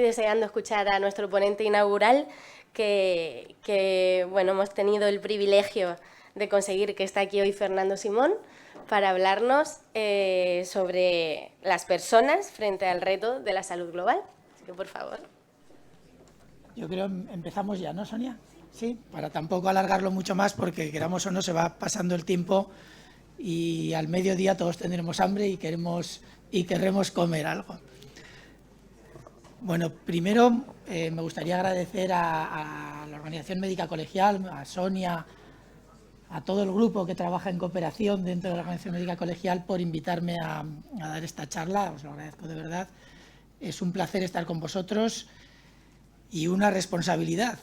deseando escuchar a nuestro ponente inaugural, bueno, hemos tenido el privilegio de conseguir que está aquí hoy Fernando Simón para hablarnos sobre las personas frente al reto de la salud global. Así que, por favor. Yo creo empezamos ya, ¿no, Sonia? Sí, para tampoco alargarlo mucho más, porque queramos o no se va pasando el tiempo y al mediodía todos tendremos hambre y querremos comer algo. Bueno, primero me gustaría agradecer a la Organización Médica Colegial, a Sonia, a todo el grupo que trabaja en cooperación dentro de la Organización Médica Colegial por invitarme a dar esta charla. Os lo agradezco de verdad. Es un placer estar con vosotros y una responsabilidad.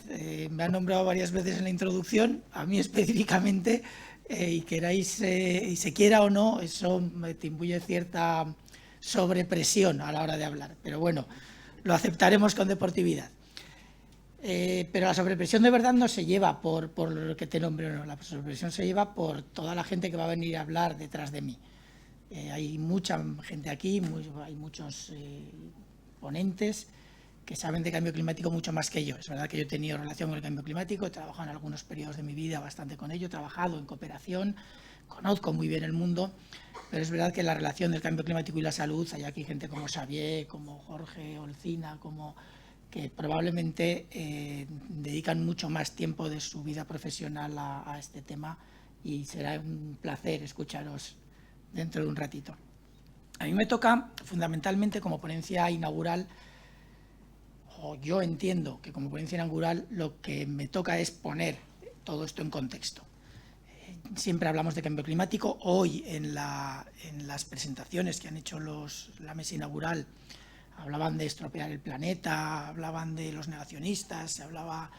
Me han nombrado varias veces en la introducción, a mí específicamente, y queráis y se quiera o no, eso me imbuye cierta sobrepresión a la hora de hablar. Pero bueno, lo aceptaremos con deportividad. Pero la sobrepresión de verdad no se lleva por lo que te nombre o no, la sobrepresión se lleva por toda la gente que va a venir a hablar detrás de mí. Hay mucha gente aquí, hay muchos ponentes que saben de cambio climático mucho más que yo. Es verdad que yo he tenido relación con el cambio climático, he trabajado en algunos periodos de mi vida bastante con ello, he trabajado en cooperación, conozco muy bien el mundo, pero es verdad que la relación del cambio climático y la salud, hay aquí gente como Xavier, como Jorge Olcina, que probablemente dedican mucho más tiempo de su vida profesional a este tema, y será un placer escucharos dentro de un ratito. A mí me toca fundamentalmente como ponencia inaugural, o yo entiendo que como ponencia inaugural lo que me toca es poner todo esto en contexto. Siempre hablamos de cambio climático. Hoy en las presentaciones que han hecho la mesa inaugural hablaban de estropear el planeta, hablaban de los negacionistas, se hablaba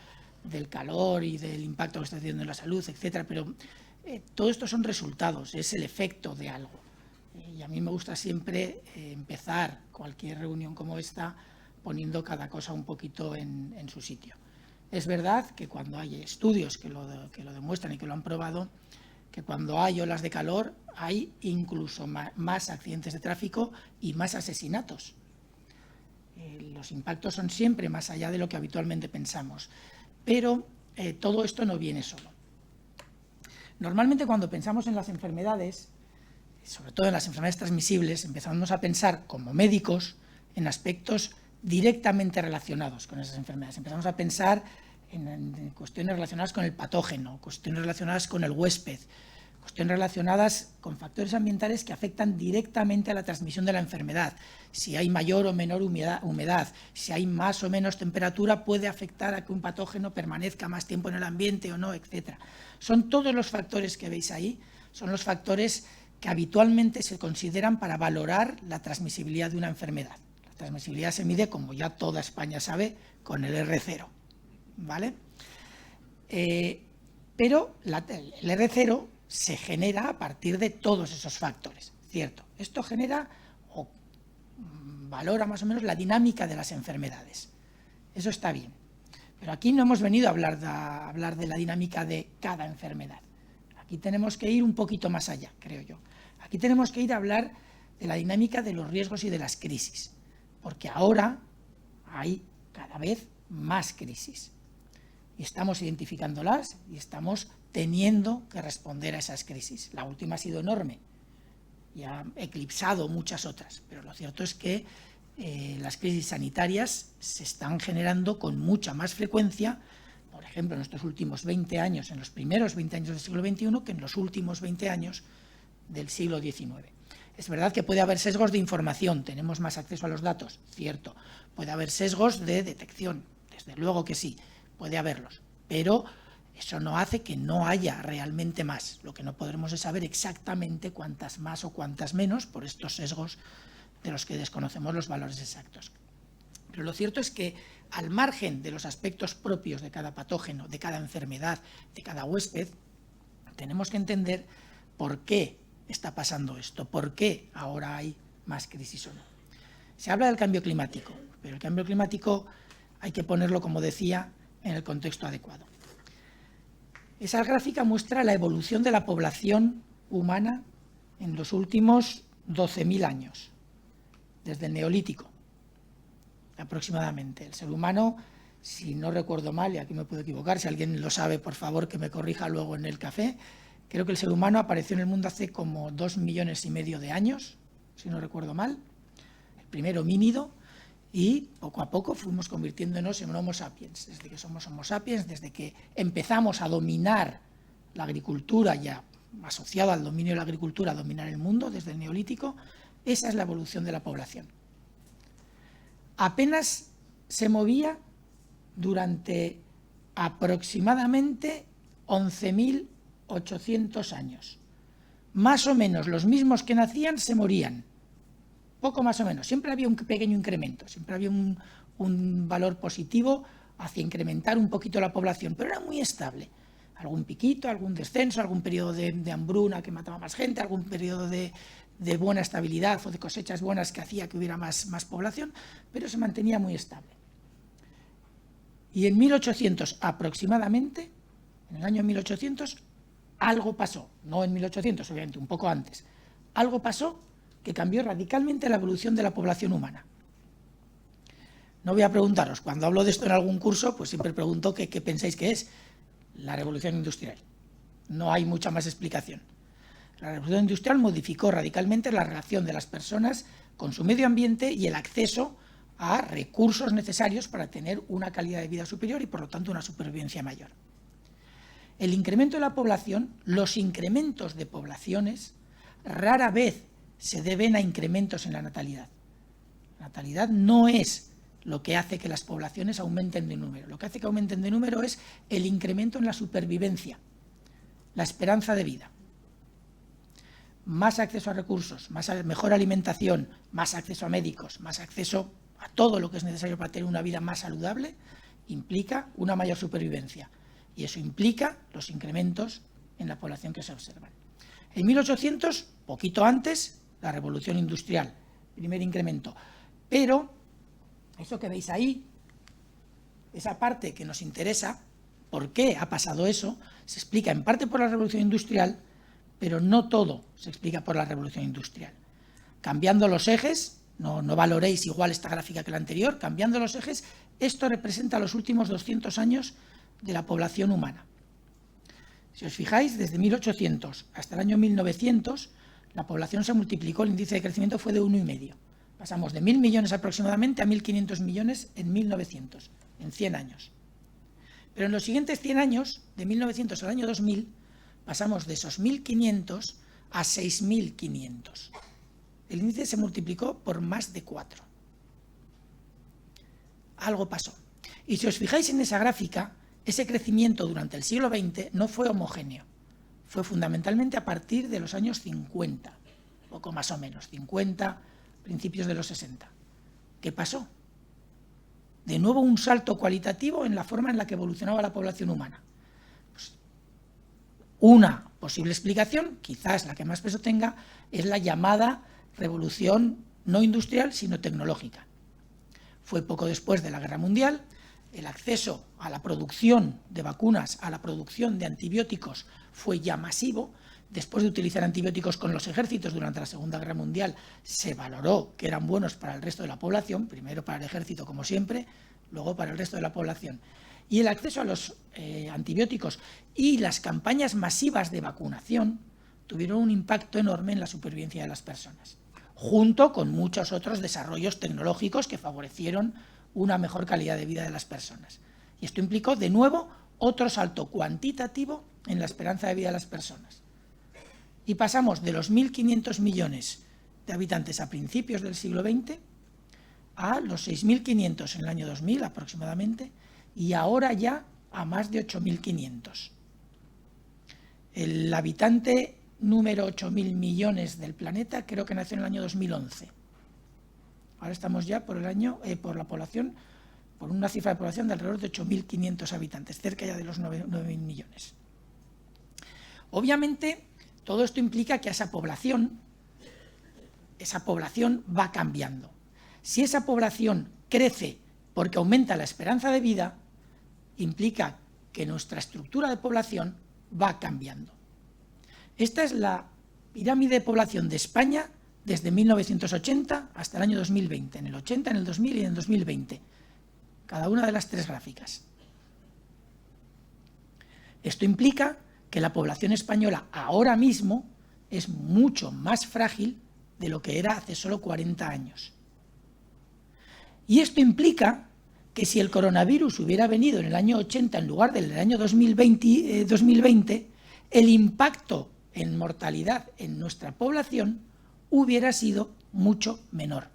del calor y del impacto que está teniendo en la salud, etcétera, pero todo esto son resultados, es el efecto de algo. Y a mí me gusta siempre empezar cualquier reunión como esta poniendo cada cosa un poquito en su sitio. Es verdad que cuando hay estudios que lo demuestran y que lo han probado, que cuando hay olas de calor hay incluso más accidentes de tráfico y más asesinatos. Los impactos son siempre más allá de lo que habitualmente pensamos, pero todo esto no viene solo. Normalmente cuando pensamos en las enfermedades, sobre todo en las enfermedades transmisibles, empezamos a pensar como médicos en aspectos directamente relacionados con esas enfermedades. Empezamos a pensar en cuestiones relacionadas con el patógeno, cuestiones relacionadas con el huésped, cuestiones relacionadas con factores ambientales que afectan directamente a la transmisión de la enfermedad. Si hay mayor o menor humedad, si hay más o menos temperatura, puede afectar a que un patógeno permanezca más tiempo en el ambiente o no, etc. Son todos los factores que veis ahí, son los factores que habitualmente se consideran para valorar la transmisibilidad de una enfermedad. La transmisibilidad se mide, como ya toda España sabe, con el R0, ¿vale? Pero el R0 se genera a partir de todos esos factores, ¿cierto? Esto genera o valora más o menos la dinámica de las enfermedades. Eso está bien. Pero aquí no hemos venido a hablar de la dinámica de cada enfermedad. Aquí tenemos que ir un poquito más allá, creo yo. Aquí tenemos que ir a hablar de la dinámica de los riesgos y de las crisis, porque ahora hay cada vez más crisis. Y estamos identificándolas y estamos teniendo que responder a esas crisis. La última ha sido enorme y ha eclipsado muchas otras, pero lo cierto es que las crisis sanitarias se están generando con mucha más frecuencia, por ejemplo, en estos últimos 20 años, en los primeros 20 años del siglo XXI, que en los últimos 20 años del siglo XIX. Es verdad que puede haber sesgos de información, tenemos más acceso a los datos, cierto. Puede haber sesgos de detección, desde luego que sí, puede haberlos, pero eso no hace que no haya realmente más. Lo que no podremos es saber exactamente cuántas más o cuántas menos por estos sesgos de los que desconocemos los valores exactos. Pero lo cierto es que al margen de los aspectos propios de cada patógeno, de cada enfermedad, de cada huésped, tenemos que entender por qué está pasando esto, por qué ahora hay más crisis o no. Se habla del cambio climático, pero el cambio climático hay que ponerlo, como decía, en el contexto adecuado. Esa gráfica muestra la evolución de la población humana en los últimos 12.000 años, desde el Neolítico. aproximadamente. El ser humano, si no recuerdo mal, y aquí me puedo equivocar, si alguien lo sabe, por favor, que me corrija luego en el café, creo que el ser humano apareció en el mundo hace como 2,5 millones de años, si no recuerdo mal, el primer homínido, y poco a poco fuimos convirtiéndonos en Homo sapiens. Desde que somos Homo sapiens, desde que empezamos a dominar la agricultura, ya asociado al dominio de la agricultura, a dominar el mundo desde el Neolítico, esa es la evolución de la población. Apenas se movía durante aproximadamente 11.800 años. Más o menos los mismos que nacían se morían. Poco más o menos. Siempre había un pequeño incremento, siempre había un valor positivo hacia incrementar un poquito la población, pero era muy estable. Algún piquito, algún descenso, algún periodo de hambruna que mataba más gente, algún periodo de buena estabilidad o de cosechas buenas que hacía que hubiera más población, pero se mantenía muy estable. Y en 1800 aproximadamente, en el año 1800, algo pasó, no en 1800, obviamente, un poco antes, algo pasó que cambió radicalmente la evolución de la población humana. No voy a preguntaros, cuando hablo de esto en algún curso, pues siempre pregunto qué pensáis que es la revolución industrial. No hay mucha más explicación. La revolución industrial modificó radicalmente la relación de las personas con su medio ambiente y el acceso a recursos necesarios para tener una calidad de vida superior y, por lo tanto, una supervivencia mayor. El incremento de la población, los incrementos de poblaciones, rara vez se deben a incrementos en la natalidad. La natalidad no es lo que hace que las poblaciones aumenten de número. Lo que hace que aumenten de número es el incremento en la supervivencia, la esperanza de vida. Más acceso a recursos, mejor alimentación, más acceso a médicos, más acceso a todo lo que es necesario para tener una vida más saludable, implica una mayor supervivencia. Y eso implica los incrementos en la población que se observan. En 1800, poquito antes, la revolución industrial, primer incremento. Pero eso que veis ahí, esa parte que nos interesa, por qué ha pasado eso, se explica en parte por la revolución industrial, pero no todo se explica por la revolución industrial. Cambiando los ejes, no valoréis igual esta gráfica que la anterior, cambiando los ejes, esto representa los últimos 200 años de la población humana. Si os fijáis, desde 1800 hasta el año 1900, la población se multiplicó, el índice de crecimiento fue de 1,5. Pasamos de 1.000 millones aproximadamente a 1.500 millones en 1900, en 100 años. Pero en los siguientes 100 años, de 1900 al año 2000, pasamos de esos 1.500 a 6.500. El índice se multiplicó por más de 4. Algo pasó. Y si os fijáis en esa gráfica, ese crecimiento durante el siglo XX no fue homogéneo. Fue fundamentalmente a partir de los años 50, poco más o menos, 50, principios de los 60. ¿Qué pasó? De nuevo un salto cualitativo en la forma en la que evolucionaba la población humana. Pues, una posible explicación, quizás la que más peso tenga, es la llamada revolución no industrial, sino tecnológica. Fue poco después de la Guerra Mundial, el acceso a la producción de vacunas, a la producción de antibióticos fue ya masivo. Después de utilizar antibióticos con los ejércitos durante la Segunda Guerra Mundial, se valoró que eran buenos para el resto de la población, primero para el ejército como siempre, luego para el resto de la población. Y el acceso a los antibióticos y las campañas masivas de vacunación tuvieron un impacto enorme en la supervivencia de las personas, junto con muchos otros desarrollos tecnológicos que favorecieron una mejor calidad de vida de las personas. Y esto implicó, de nuevo, otro salto cuantitativo en la esperanza de vida de las personas. Y pasamos de los 1.500 millones de habitantes a principios del siglo XX a los 6.500 en el año 2000 aproximadamente, y ahora ya a más de 8.500. El habitante número 8.000 millones del planeta creo que nació en el año 2011. Ahora estamos ya por la población, por una cifra de población de alrededor de 8.500 habitantes, cerca ya de los 9.000 millones. Obviamente, todo esto implica que esa población va cambiando. Si esa población crece porque aumenta la esperanza de vida, implica que nuestra estructura de población va cambiando. Esta es la pirámide de población de España desde 1980 hasta el año 2020, en el 80, en el 2000 y en el 2020. Cada una de las tres gráficas. Esto implica que la población española ahora mismo es mucho más frágil de lo que era hace solo 40 años. Y esto implica que si el coronavirus hubiera venido en el año 80 en lugar del año 2020, el impacto en mortalidad en nuestra población hubiera sido mucho menor.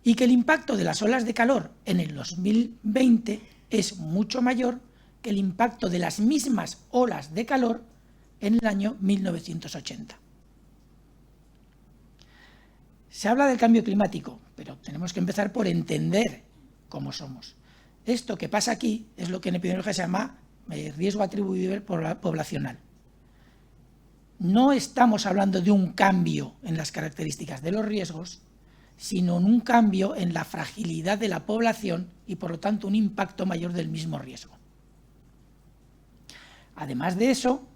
Y que el impacto de las olas de calor en el 2020 es mucho mayor que el impacto de las mismas olas de calor en el año 1980. Se habla del cambio climático, pero tenemos que empezar por entender cómo somos. Esto que pasa aquí es lo que en epidemiología se llama riesgo atribuible poblacional. No estamos hablando de un cambio en las características de los riesgos, sino en un cambio en la fragilidad de la población y, por lo tanto, un impacto mayor del mismo riesgo. Además de eso,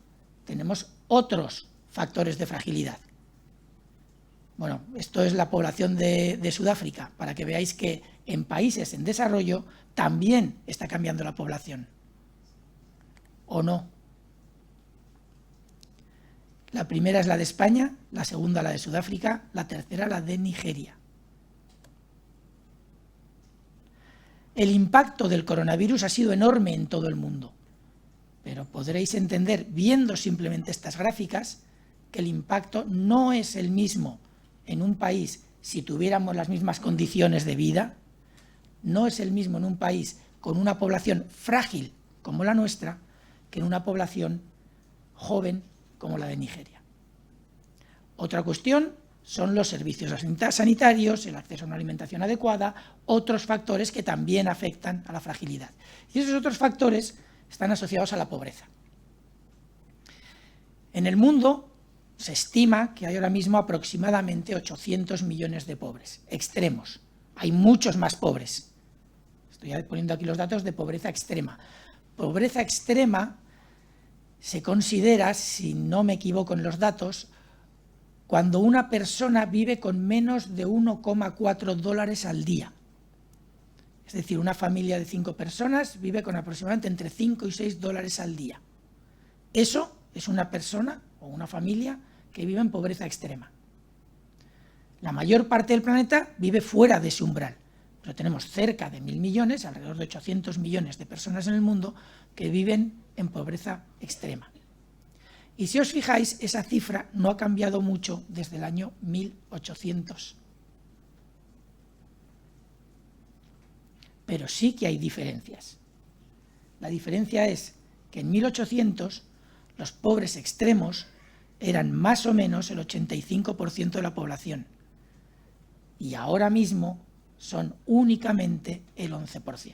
tenemos otros factores de fragilidad. Bueno, esto es la población de Sudáfrica, para que veáis que en países en desarrollo también está cambiando la población. ¿O no? La primera es la de España, la segunda la de Sudáfrica, la tercera la de Nigeria. El impacto del coronavirus ha sido enorme en todo el mundo, pero podréis entender, viendo simplemente estas gráficas, que el impacto no es el mismo en un país si tuviéramos las mismas condiciones de vida, no es el mismo en un país con una población frágil como la nuestra, que en una población joven como la de Nigeria. Otra cuestión son los servicios sanitarios, el acceso a una alimentación adecuada, otros factores que también afectan a la fragilidad. Y esos otros factores están asociados a la pobreza. En el mundo se estima que hay ahora mismo aproximadamente 800 millones de pobres, extremos. Hay muchos más pobres. Estoy poniendo aquí los datos de pobreza extrema. Pobreza extrema se considera, si no me equivoco en los datos, cuando una persona vive con menos de 1,4 dólares al día. Es decir, una familia de 5 personas vive con aproximadamente entre 5 y 6 dólares al día. Eso es una persona o una familia que vive en pobreza extrema. La mayor parte del planeta vive fuera de ese umbral, pero tenemos cerca de 1.000 millones, alrededor de 800 millones de personas en el mundo que viven en pobreza extrema. Y si os fijáis, esa cifra no ha cambiado mucho desde el año 1800. Pero sí que hay diferencias. La diferencia es que en 1800 los pobres extremos eran más o menos el 85% de la población y ahora mismo son únicamente el 11%.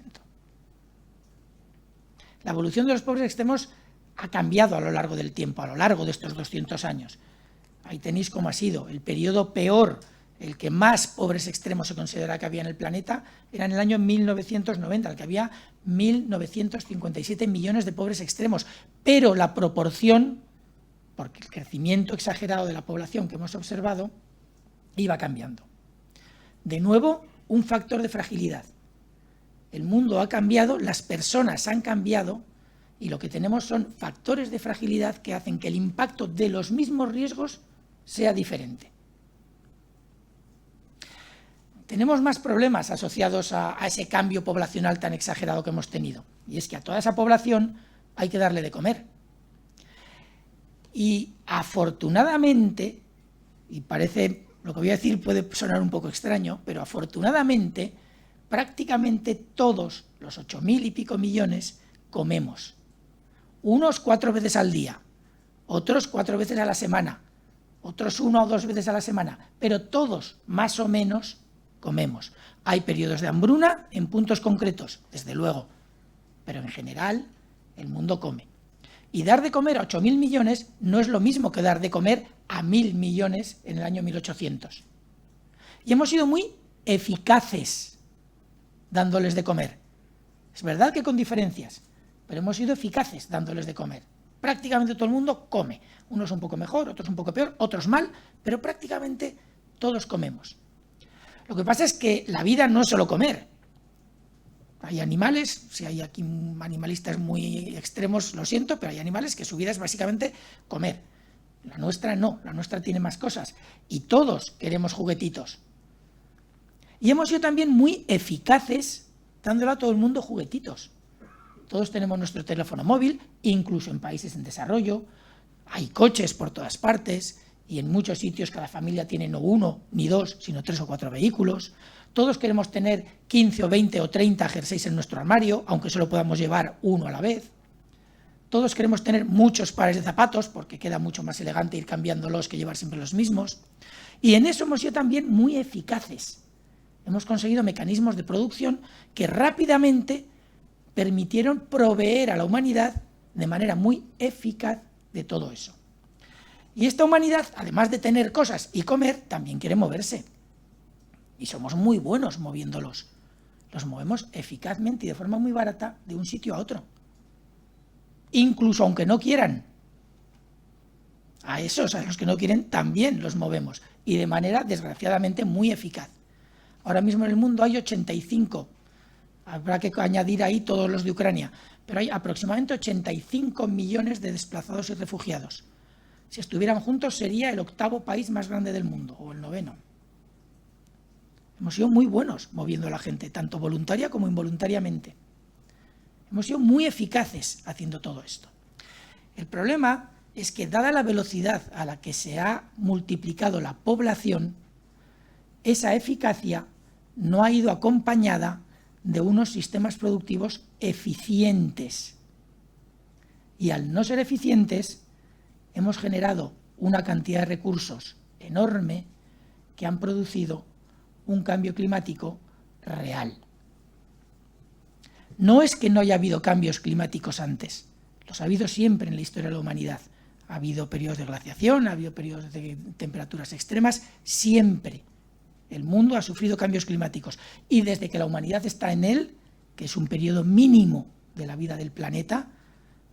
La evolución de los pobres extremos ha cambiado a lo largo del tiempo, a lo largo de estos 200 años. Ahí tenéis cómo ha sido. El periodo peor, el que más pobres extremos se considera que había en el planeta, era en el año 1990, el que había 1.957 millones de pobres extremos. Pero la proporción, porque el crecimiento exagerado de la población que hemos observado, iba cambiando. De nuevo, un factor de fragilidad. El mundo ha cambiado, las personas han cambiado, y lo que tenemos son factores de fragilidad que hacen que el impacto de los mismos riesgos sea diferente. Tenemos más problemas asociados a ese cambio poblacional tan exagerado que hemos tenido. Y es que a toda esa población hay que darle de comer. Y afortunadamente, y parece, lo que voy a decir puede sonar un poco extraño, pero afortunadamente, prácticamente todos los 8.000 y pico millones comemos. Unos 4 veces al día, otros 4 veces a la semana, otros 1 o 2 veces a la semana, pero todos más o menos comemos. Hay periodos de hambruna en puntos concretos, desde luego, pero en general el mundo come. Y dar de comer a 8.000 millones no es lo mismo que dar de comer a 1.000 millones en el año 1800. Y hemos sido muy eficaces dándoles de comer. Es verdad que con diferencias, pero hemos sido eficaces dándoles de comer. prácticamente todo el mundo come. Unos un poco mejor, otros un poco peor, otros mal, pero prácticamente todos comemos. Lo que pasa es que la vida no es solo comer. Hay animales, si hay aquí animalistas muy extremos, lo siento, pero hay animales que su vida es básicamente comer. La nuestra no, la nuestra tiene más cosas. Y todos queremos juguetitos. Y hemos sido también muy eficaces dándole a todo el mundo juguetitos. Todos tenemos nuestro teléfono móvil, incluso en países en desarrollo. Hay coches por todas partes y en muchos sitios cada familia tiene no uno ni dos, sino 3 o 4 vehículos. Todos queremos tener 15 o 20 o 30 jerseys en nuestro armario, aunque solo podamos llevar uno a la vez. Todos queremos tener muchos pares de zapatos porque queda mucho más elegante ir cambiándolos que llevar siempre los mismos. Y en eso hemos sido también muy eficaces. Hemos conseguido mecanismos de producción que rápidamente permitieron proveer a la humanidad de manera muy eficaz de todo eso. Y esta humanidad, además de tener cosas y comer, también quiere moverse. Y somos muy buenos moviéndolos. Los movemos eficazmente y de forma muy barata de un sitio a otro. Incluso aunque no quieran. A esos, a los que no quieren, también los movemos. Y de manera, desgraciadamente, muy eficaz. Ahora mismo en el mundo hay 85. Habrá que añadir ahí todos los de Ucrania. Pero hay aproximadamente 85 millones de desplazados y refugiados. Si estuvieran juntos sería el 8º país más grande del mundo, o el 9º. Hemos sido muy buenos moviendo a la gente, tanto voluntaria como involuntariamente. Hemos sido muy eficaces haciendo todo esto. El problema es que, dada la velocidad a la que se ha multiplicado la población, esa eficacia no ha ido acompañada de unos sistemas productivos eficientes. Y al no ser eficientes, hemos generado una cantidad de recursos enorme que han producido un cambio climático real. No es que no haya habido cambios climáticos antes, los ha habido siempre en la historia de la humanidad. Ha habido periodos de glaciación, ha habido periodos de temperaturas extremas, siempre. El mundo ha sufrido cambios climáticos y desde que la humanidad está en él, que es un periodo mínimo de la vida del planeta,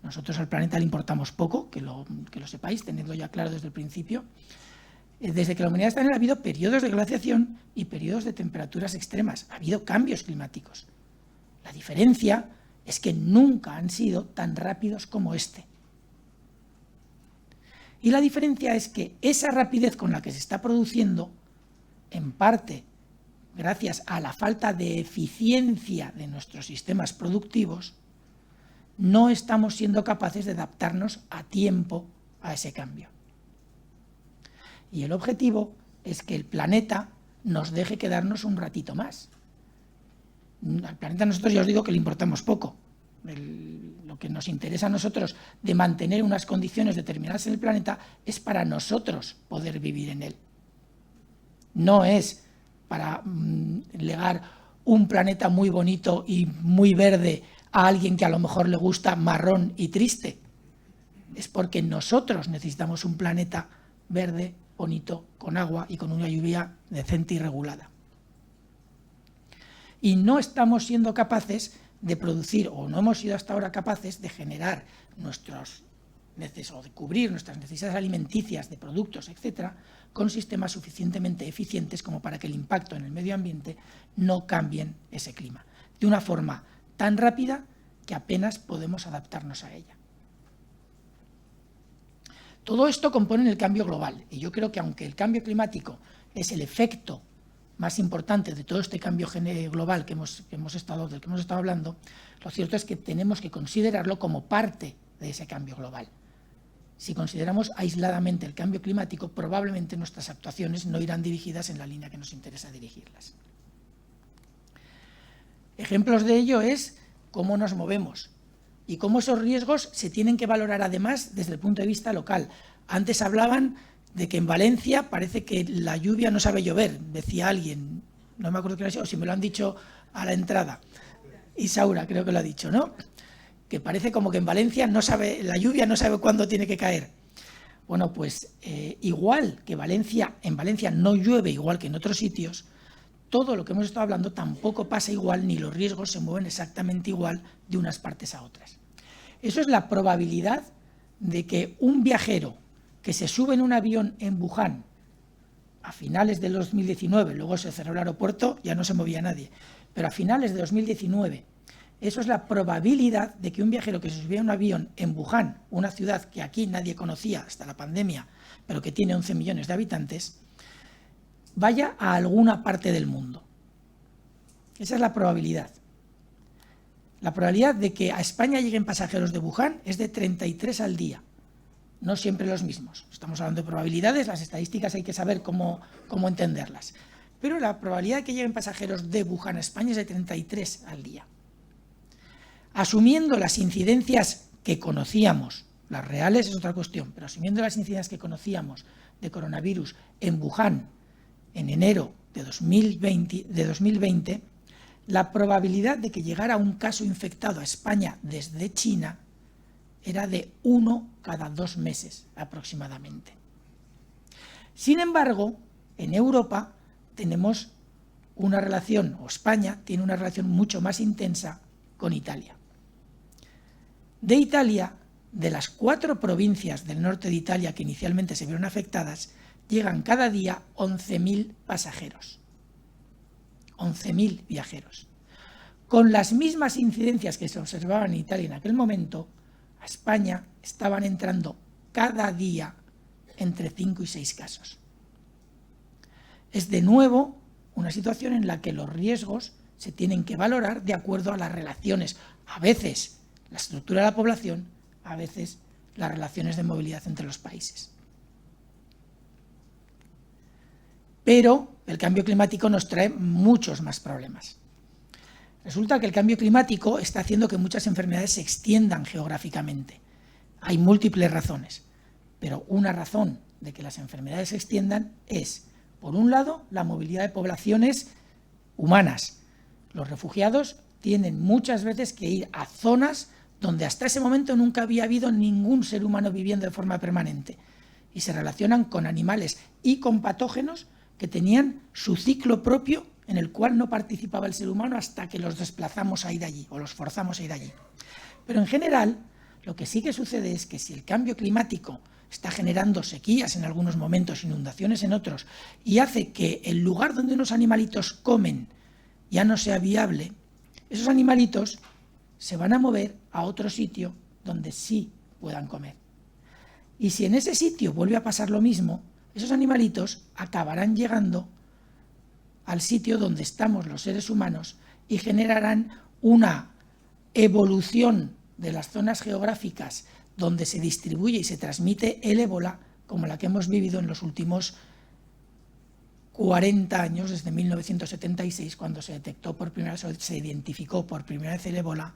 nosotros al planeta le importamos poco, que lo sepáis, tenedlo ya claro desde el principio. Desde que la humanidad está en él ha habido periodos de glaciación y periodos de temperaturas extremas, ha habido cambios climáticos. La diferencia es que nunca han sido tan rápidos como este. Y la diferencia es que esa rapidez con la que se está produciendo, en parte gracias a la falta de eficiencia de nuestros sistemas productivos, no estamos siendo capaces de adaptarnos a tiempo a ese cambio. Y el objetivo es que el planeta nos deje quedarnos un ratito más. Al planeta nosotros ya os digo que le importamos poco. Lo que nos interesa a nosotros de mantener unas condiciones determinadas en el planeta es para nosotros poder vivir en él. No es para legar un planeta muy bonito y muy verde a alguien que a lo mejor le gusta marrón y triste. Es porque nosotros necesitamos un planeta verde, bonito, con agua y con una lluvia decente y regulada. Y no estamos siendo capaces de producir, o no hemos sido hasta ahora capaces de generar o de cubrir nuestras necesidades alimenticias de productos, etcétera, con sistemas suficientemente eficientes como para que el impacto en el medio ambiente no cambien ese clima, de una forma tan rápida que apenas podemos adaptarnos a ella. Todo esto compone el cambio global, y yo creo que aunque el cambio climático es el efecto más importante de todo este cambio global del que hemos estado hablando, lo cierto es que tenemos que considerarlo como parte de ese cambio global. Si consideramos aisladamente el cambio climático, probablemente nuestras actuaciones no irán dirigidas en la línea que nos interesa dirigirlas. Ejemplos de ello es cómo nos movemos y cómo esos riesgos se tienen que valorar además desde el punto de vista local. Antes hablaban de que en Valencia parece que la lluvia no sabe llover, decía alguien, no me acuerdo quién ha sido, o si me lo han dicho a la entrada. Isaura creo que lo ha dicho, ¿no? Que parece como que en Valencia la lluvia no sabe cuándo tiene que caer. Bueno, pues igual que en Valencia no llueve igual que en otros sitios, todo lo que hemos estado hablando tampoco pasa igual, ni los riesgos se mueven exactamente igual de unas partes a otras. Eso es la probabilidad de que un viajero que se sube en un avión en Wuhan a finales del 2019, luego se cerró el aeropuerto, ya no se movía nadie, pero a finales de 2019, eso es la probabilidad de que un viajero que se subía a un avión en Wuhan, una ciudad que aquí nadie conocía hasta la pandemia, pero que tiene 11 millones de habitantes, vaya a alguna parte del mundo. Esa es la probabilidad. La probabilidad de que a España lleguen pasajeros de Wuhan es de 33 al día. No siempre los mismos. Estamos hablando de probabilidades, las estadísticas hay que saber cómo entenderlas. Pero la probabilidad de que lleguen pasajeros de Wuhan a España es de 33 al día. Asumiendo las incidencias que conocíamos, las reales es otra cuestión, pero asumiendo las incidencias que conocíamos de coronavirus en Wuhan en enero de 2020, la probabilidad de que llegara un caso infectado a España desde China era de 1 cada 2 meses aproximadamente. Sin embargo, en Europa tenemos una relación, o España tiene una relación mucho más intensa con Italia. De Italia, de las 4 provincias del norte de Italia que inicialmente se vieron afectadas, llegan cada día 11.000 pasajeros. 11.000 viajeros. Con las mismas incidencias que se observaban en Italia en aquel momento, a España estaban entrando cada día entre 5 y 6 casos. Es de nuevo una situación en la que los riesgos se tienen que valorar de acuerdo a las relaciones, a veces la estructura de la población, a veces las relaciones de movilidad entre los países. Pero el cambio climático nos trae muchos más problemas. Resulta que el cambio climático está haciendo que muchas enfermedades se extiendan geográficamente. Hay múltiples razones, pero una razón de que las enfermedades se extiendan es, por un lado, la movilidad de poblaciones humanas. Los refugiados tienen muchas veces que ir a zonas donde hasta ese momento nunca había habido ningún ser humano viviendo de forma permanente y se relacionan con animales y con patógenos que tenían su ciclo propio en el cual no participaba el ser humano hasta que los desplazamos a ir allí o los forzamos a ir allí. Pero en general, lo que sí que sucede es que si el cambio climático está generando sequías en algunos momentos, inundaciones en otros, y hace que el lugar donde unos animalitos comen ya no sea viable, esos animalitos se van a mover a otro sitio donde sí puedan comer. Y si en ese sitio vuelve a pasar lo mismo, esos animalitos acabarán llegando al sitio donde estamos los seres humanos y generarán una evolución de las zonas geográficas donde se distribuye y se transmite el ébola, como la que hemos vivido en los últimos 40 años, desde 1976, cuando se detectó por primera vez, se identificó por primera vez el ébola,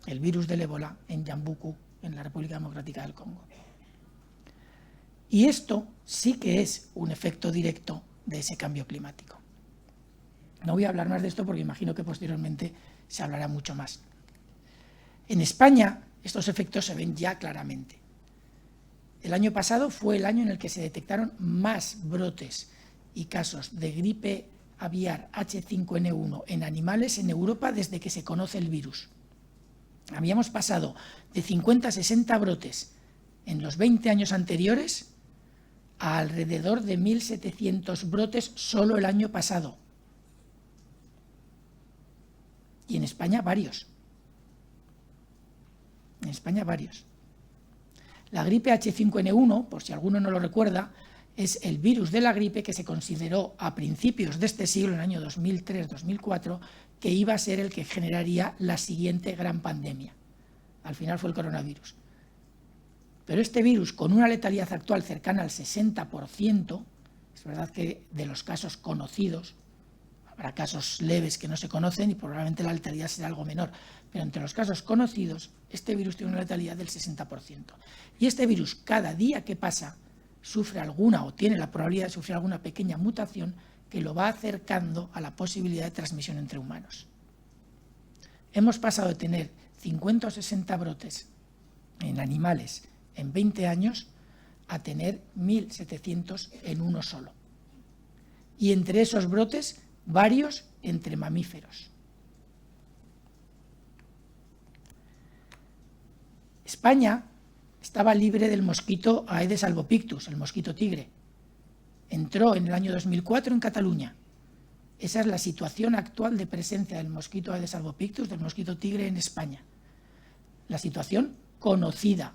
el virus del ébola, en Yambuku, en la República Democrática del Congo. Y esto sí que es un efecto directo de ese cambio climático. No voy a hablar más de esto porque imagino que posteriormente se hablará mucho más. En España estos efectos se ven ya claramente. El año pasado fue el año en el que se detectaron más brotes y casos de gripe aviar H5N1 en animales en Europa desde que se conoce el virus. Habíamos pasado de 50 a 60 brotes en los 20 años anteriores a alrededor de 1.700 brotes solo el año pasado. Y en España varios. En España varios. La gripe H5N1, por si alguno no lo recuerda, es el virus de la gripe que se consideró a principios de este siglo, en el año 2003-2004, que iba a ser el que generaría la siguiente gran pandemia. Al final fue el coronavirus. Pero este virus, con una letalidad actual cercana al 60%, es verdad que de los casos conocidos, habrá casos leves que no se conocen y probablemente la letalidad será algo menor, pero entre los casos conocidos, este virus tiene una letalidad del 60%. Y este virus, cada día que pasa, sufre alguna o tiene la probabilidad de sufrir alguna pequeña mutación que lo va acercando a la posibilidad de transmisión entre humanos. Hemos pasado de tener 50 o 60 brotes en animales en 20 años a tener 1.700 en uno solo. Y entre esos brotes, varios entre mamíferos. España estaba libre del mosquito Aedes albopictus, el mosquito tigre. Entró en el año 2004 en Cataluña. Esa es la situación actual de presencia del mosquito Aedes albopictus, del mosquito tigre en España. La situación conocida.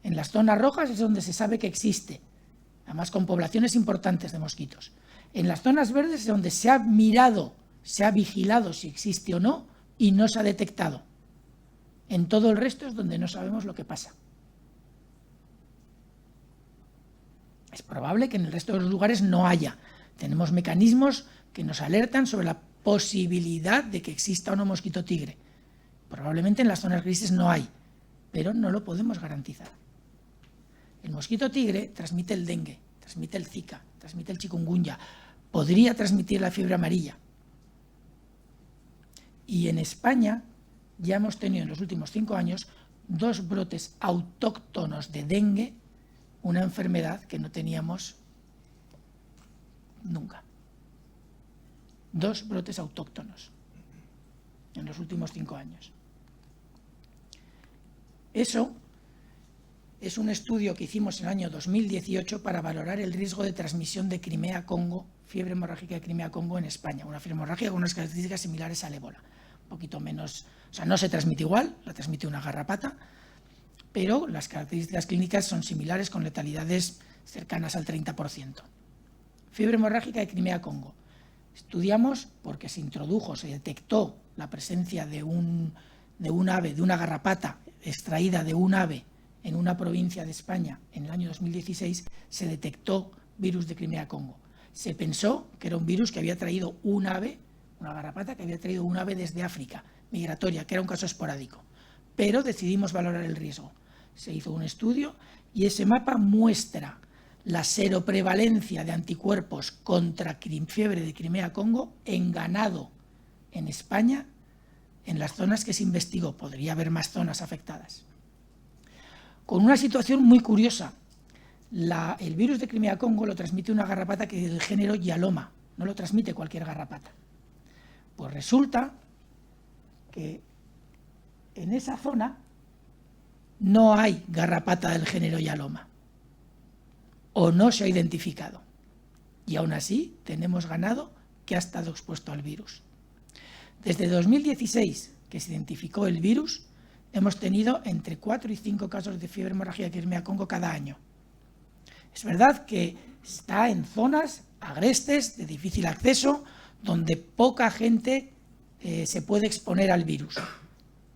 En las zonas rojas es donde se sabe que existe, además con poblaciones importantes de mosquitos. En las zonas verdes es donde se ha mirado, se ha vigilado si existe o no y no se ha detectado. En todo el resto es donde no sabemos lo que pasa. Es probable que en el resto de los lugares no haya. Tenemos mecanismos que nos alertan sobre la posibilidad de que exista o no mosquito tigre. Probablemente en las zonas grises no hay, pero no lo podemos garantizar. El mosquito tigre transmite el dengue, transmite el zika, transmite el chikungunya, podría transmitir la fiebre amarilla. Y en España ya hemos tenido en los últimos 5 años 2 brotes autóctonos de dengue, una enfermedad que no teníamos nunca. 2 brotes autóctonos en los últimos 5 años. Eso es un estudio que hicimos en el año 2018 para valorar el riesgo de transmisión de Crimea-Congo, fiebre hemorrágica de Crimea-Congo en España, una fiebre hemorrágica con unas características similares al ébola. Un poquito menos, o sea, no se transmite igual, la transmite una garrapata, pero las características clínicas son similares con letalidades cercanas al 30%. Fiebre hemorrágica de Crimea-Congo. Estudiamos porque se introdujo, se detectó la presencia de un ave, de una garrapata extraída de un ave en una provincia de España en el año 2016, se detectó virus de Crimea-Congo. Se pensó que era un virus que había traído un ave, una garrapata que había traído un ave desde África, migratoria, que era un caso esporádico. Pero decidimos valorar el riesgo. Se hizo un estudio y ese mapa muestra la seroprevalencia de anticuerpos contra fiebre de Crimea-Congo en ganado en España, en las zonas que se investigó. Podría haber más zonas afectadas. Con una situación muy curiosa. El virus de Crimea-Congo lo transmite una garrapata que es del género Yaloma, no lo transmite cualquier garrapata. Pues resulta que en esa zona no hay garrapata del género Yaloma, o no se ha identificado. Y aún así tenemos ganado que ha estado expuesto al virus. Desde 2016, que se identificó el virus, hemos tenido entre 4 y 5 casos de fiebre hemorrágica de Crimea-Congo cada año. Es verdad que está en zonas agrestes, de difícil acceso, donde poca gente se puede exponer al virus.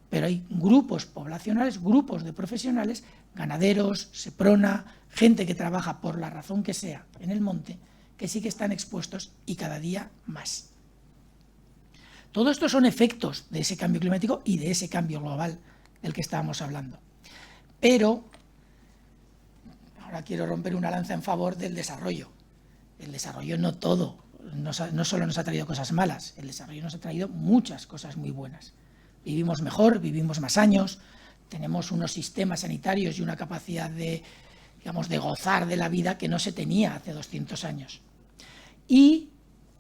Pero hay grupos poblacionales, grupos de profesionales, ganaderos, Seprona, gente que trabaja por la razón que sea en el monte, que sí que están expuestos y cada día más. Todo esto son efectos de ese cambio climático y de ese cambio global del que estábamos hablando. Pero ahora quiero romper una lanza en favor del desarrollo. El desarrollo no todo, no solo nos ha traído cosas malas, el desarrollo nos ha traído muchas cosas muy buenas. Vivimos mejor, vivimos más años, tenemos unos sistemas sanitarios y una capacidad de gozar de la vida que no se tenía hace 200 años. Y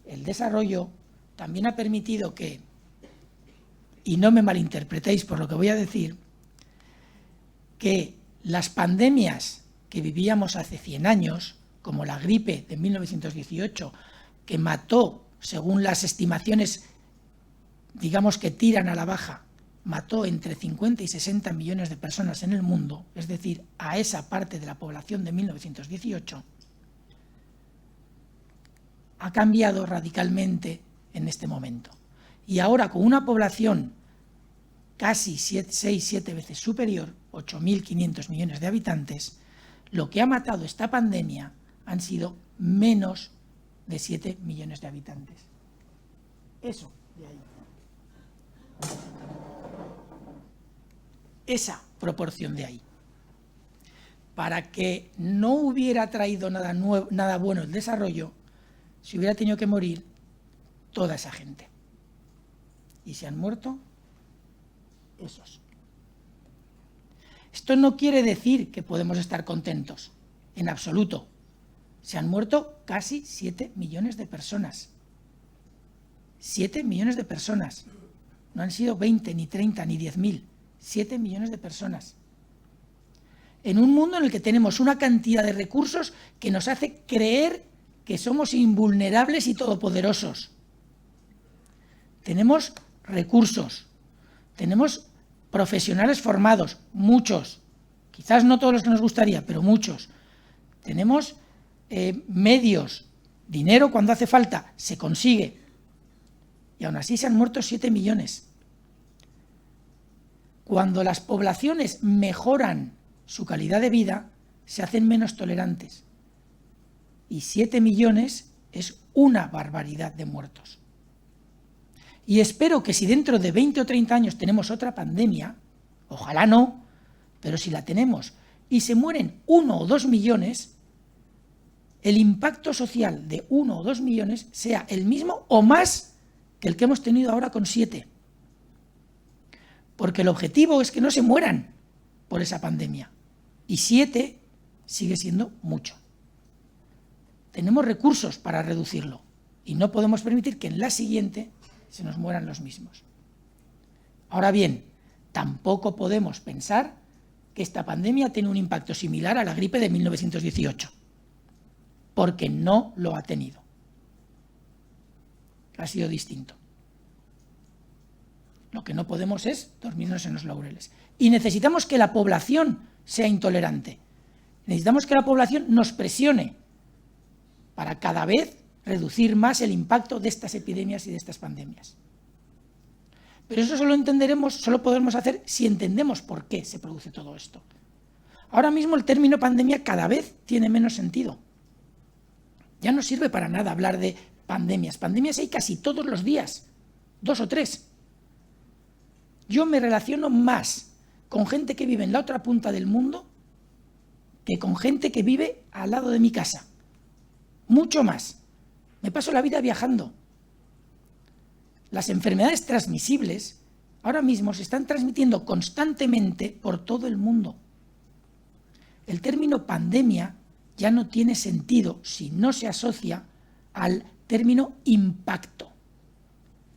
el desarrollo también ha permitido que, y no me malinterpretéis por lo que voy a decir, que las pandemias que vivíamos hace 100 años, como la gripe de 1918, que mató, según las estimaciones, digamos que tiran a la baja, mató entre 50 y 60 millones de personas en el mundo, es decir, a esa parte de la población de 1918, ha cambiado radicalmente en este momento. Y ahora, con una población casi 6-7 veces superior, 8.500 millones de habitantes, lo que ha matado esta pandemia han sido menos de 7 millones de habitantes. Eso de ahí. Esa proporción de ahí. Para que no hubiera traído nada bueno el desarrollo, se hubiera tenido que morir toda esa gente. Y se han muerto esos. Esto no quiere decir que podemos estar contentos, en absoluto. Se han muerto casi 7 millones de personas. 7 millones de personas. No han sido 20, ni 30, ni 10.000. 7 millones de personas. en un mundo en el que tenemos una cantidad de recursos que nos hace creer que somos invulnerables y todopoderosos. Tenemos recursos, tenemos profesionales formados, muchos, quizás no todos los que nos gustaría, pero muchos. Tenemos medios, dinero cuando hace falta, se consigue. Y aún así se han muerto 7 millones. Cuando las poblaciones mejoran su calidad de vida, se hacen menos tolerantes. Y 7 millones es una barbaridad de muertos. Y espero que si dentro de 20 o 30 años tenemos otra pandemia, ojalá no, pero si la tenemos y se mueren 1 o 2 millones, el impacto social de 1 o 2 millones sea el mismo o más que el que hemos tenido ahora con 7. Porque el objetivo es que no se mueran por esa pandemia. Y 7 sigue siendo mucho. Tenemos recursos para reducirlo y no podemos permitir que en la siguiente se nos mueran los mismos. Ahora bien, tampoco podemos pensar que esta pandemia tiene un impacto similar a la gripe de 1918, porque no lo ha tenido. Ha sido distinto. Lo que no podemos es dormirnos en los laureles. Y necesitamos que la población sea intolerante. Necesitamos que la población nos presione para cada vez reducir más el impacto de estas epidemias y de estas pandemias. Pero eso solo podremos hacer si entendemos por qué se produce todo esto. Ahora mismo el término pandemia cada vez tiene menos sentido. Ya no sirve para nada hablar de pandemias. Pandemias hay casi todos los días, 2 o 3. Yo me relaciono más con gente que vive en la otra punta del mundo que con gente que vive al lado de mi casa. Mucho más. Me paso la vida viajando. Las enfermedades transmisibles ahora mismo se están transmitiendo constantemente por todo el mundo. El término pandemia ya no tiene sentido si no se asocia al término impacto.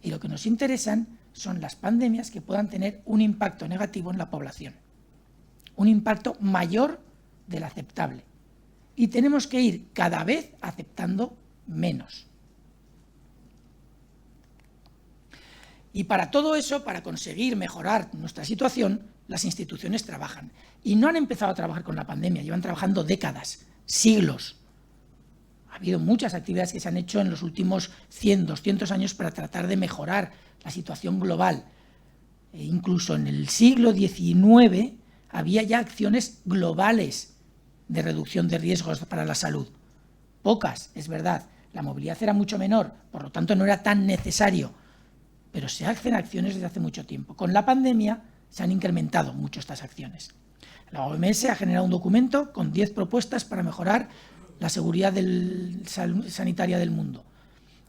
Y lo que nos interesan son las pandemias que puedan tener un impacto negativo en la población. Un impacto mayor del aceptable. Y tenemos que ir cada vez aceptando menos. Y para todo eso, para conseguir mejorar nuestra situación, las instituciones trabajan. Y no han empezado a trabajar con la pandemia, llevan trabajando décadas, siglos. Ha habido muchas actividades que se han hecho en los últimos 100, 200 años para tratar de mejorar la situación global. E incluso en el siglo XIX había ya acciones globales de reducción de riesgos para la salud. Pocas, es verdad. La movilidad era mucho menor, por lo tanto no era tan necesario. Pero se hacen acciones desde hace mucho tiempo. Con la pandemia se han incrementado mucho estas acciones. La OMS ha generado un documento con 10 propuestas para mejorar la seguridad sanitaria del mundo.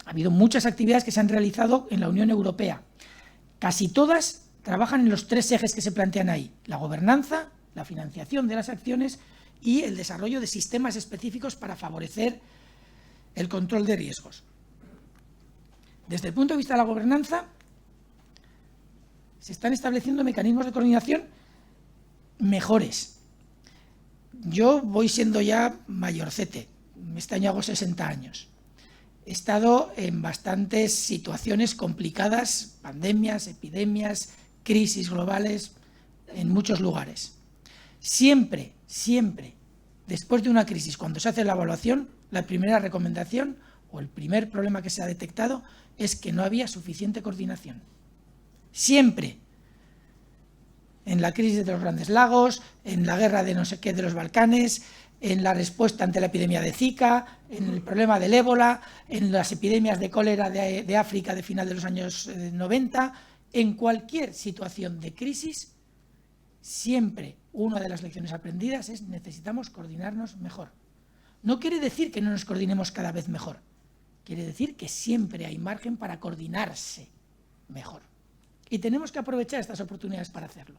Ha habido muchas actividades que se han realizado en la Unión Europea. Casi todas trabajan en los 3 ejes que se plantean ahí: la gobernanza, la financiación de las acciones y el desarrollo de sistemas específicos para favorecer el control de riesgos. Desde el punto de vista de la gobernanza, se están estableciendo mecanismos de coordinación mejores. Yo voy siendo ya mayorcete, este año hago 60 años. He estado en bastantes situaciones complicadas, pandemias, epidemias, crisis globales, en muchos lugares. Siempre, después de una crisis, cuando se hace la evaluación, la primera recomendación o el primer problema que se ha detectado es que no había suficiente coordinación. Siempre. En la crisis de los Grandes Lagos, en la guerra de no sé qué de los Balcanes, en la respuesta ante la epidemia de Zika, en el problema del ébola, en las epidemias de cólera de África de final de los años 90, en cualquier situación de crisis, siempre una de las lecciones aprendidas es necesitamos coordinarnos mejor. No quiere decir que no nos coordinemos cada vez mejor, quiere decir que siempre hay margen para coordinarse mejor. Y tenemos que aprovechar estas oportunidades para hacerlo.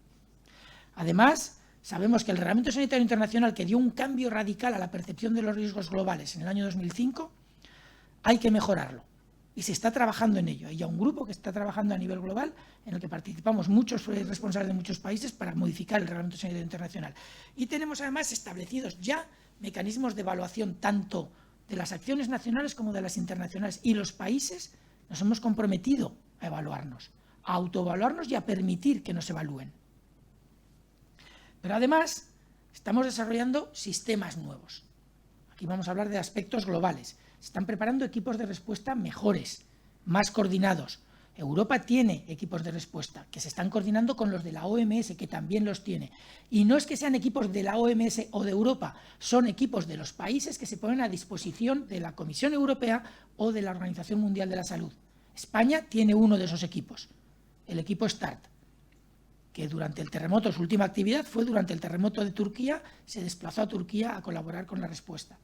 Además, sabemos que el Reglamento Sanitario Internacional, que dio un cambio radical a la percepción de los riesgos globales en el año 2005, hay que mejorarlo. y se está trabajando en ello. Hay ya un grupo que está trabajando a nivel global en el que participamos muchos responsables de muchos países para modificar el Reglamento Sanitario Internacional. Y tenemos además establecidos ya mecanismos de evaluación tanto de las acciones nacionales como de las internacionales. Y los países nos hemos comprometido a evaluarnos, a autoevaluarnos y a permitir que nos evalúen. Pero además estamos desarrollando sistemas nuevos. Aquí vamos a hablar de aspectos globales. Se están preparando equipos de respuesta mejores, más coordinados. Europa tiene equipos de respuesta que se están coordinando con los de la OMS, que también los tiene. Y no es que sean equipos de la OMS o de Europa, son equipos de los países que se ponen a disposición de la Comisión Europea o de la Organización Mundial de la Salud. España tiene uno de esos equipos, el equipo START, que durante el terremoto, su última actividad fue durante el terremoto de Turquía, se desplazó a Turquía a colaborar con la respuesta.